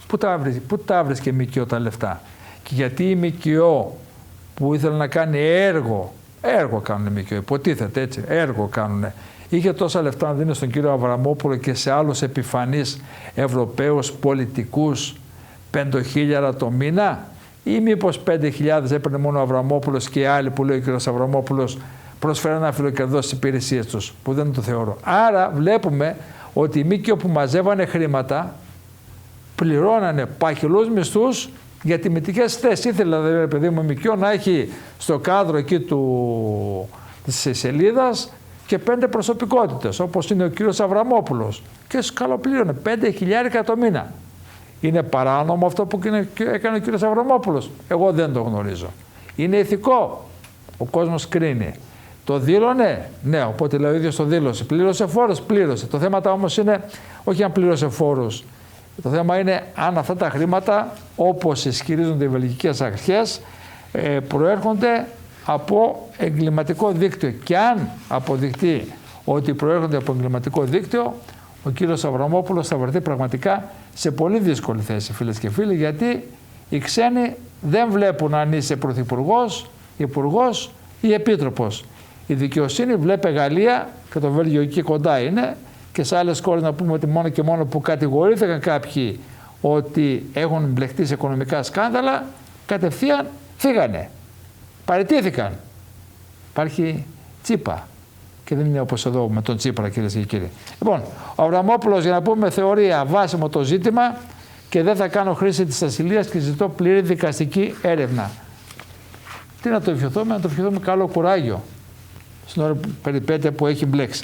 Πού τα βρίσκε η ΜΚΟ τα λεφτά? Και γιατί η ΜΚΟ που ήθελε να κάνει έργο κάνουν οι ΜΚΟ, υποτίθεται έτσι, έργο κάνουν, είχε τόσα λεφτά να δίνει στον κύριο Αβραμόπουλο και σε άλλους επιφανείς Ευρωπαίους πολιτικούς 5.000 το μήνα, ή μήπως 5.000 έπαιρνε μόνο ο Αβραμόπουλος και οι άλλοι που λέει ο κύριος Αβραμόπουλος προσφέραν να φιλοκερδώσει τις υπηρεσίες τους, που δεν το θεωρώ. Άρα βλέπουμε ότι οι ΜΚΟ που μαζεύανε χρήματα πληρώνανε παχυλούς μισθούς για τιμητικές θέσεις. Ήθελε δηλαδή, παιδί μου, ΜΚΟ να έχει στο κάδρο εκεί της σελίδας και 5 προσωπικότητες, όπως είναι ο κύριος Αβραμόπουλος, και σκαλοπλήρωνε 5.000 το μήνα. Είναι παράνομο αυτό που έκανε ο κύριος Αβραμόπουλος? Εγώ δεν το γνωρίζω. Είναι ηθικό? Ο κόσμος κρίνει. Το δήλωνε? Ναι, οπότε λέει ο ίδιος το δήλωσε. Πλήρωσε φόρους? Πλήρωσε. Το θέμα όμως είναι όχι αν πλήρωσε φόρους. Το θέμα είναι αν αυτά τα χρήματα, όπως ισχυρίζονται οι βελγικές αρχές, προέρχονται από εγκληματικό δίκτυο. Και αν αποδειχτεί ότι προέρχονται από εγκληματικό δίκτυο, ο κύριος Αβραμόπουλος θα βρεθεί πραγματικά σε πολύ δύσκολη θέση, φίλες και φίλοι, γιατί οι ξένοι δεν βλέπουν αν είσαι πρωθυπουργός, υπουργός ή επίτροπος. Η δικαιοσύνη βλέπει Γαλλία και το Βέλγιο εκεί κοντά είναι, και σε άλλες χώρες να πούμε ότι μόνο και μόνο που κατηγορήθηκαν κάποιοι ότι έχουν μπλεχτεί σε οικονομικά σκάνδαλα, κατευθείαν φύγανε, παραιτήθηκαν. Υπάρχει τσίπα. Και δεν είναι όπως εδώ με τον Τσίπρα, κυρίες και κύριοι. Λοιπόν, ο Αβραμόπουλος, για να πούμε, θεωρεί αβάσιμο το ζήτημα και δεν θα κάνω χρήση της ασυλίας και ζητώ πλήρη δικαστική έρευνα. Τι να το ευχηθούμε? Να το ευχηθούμε καλό κουράγιο στην ώρα περιπέτεια που έχει μπλέξει.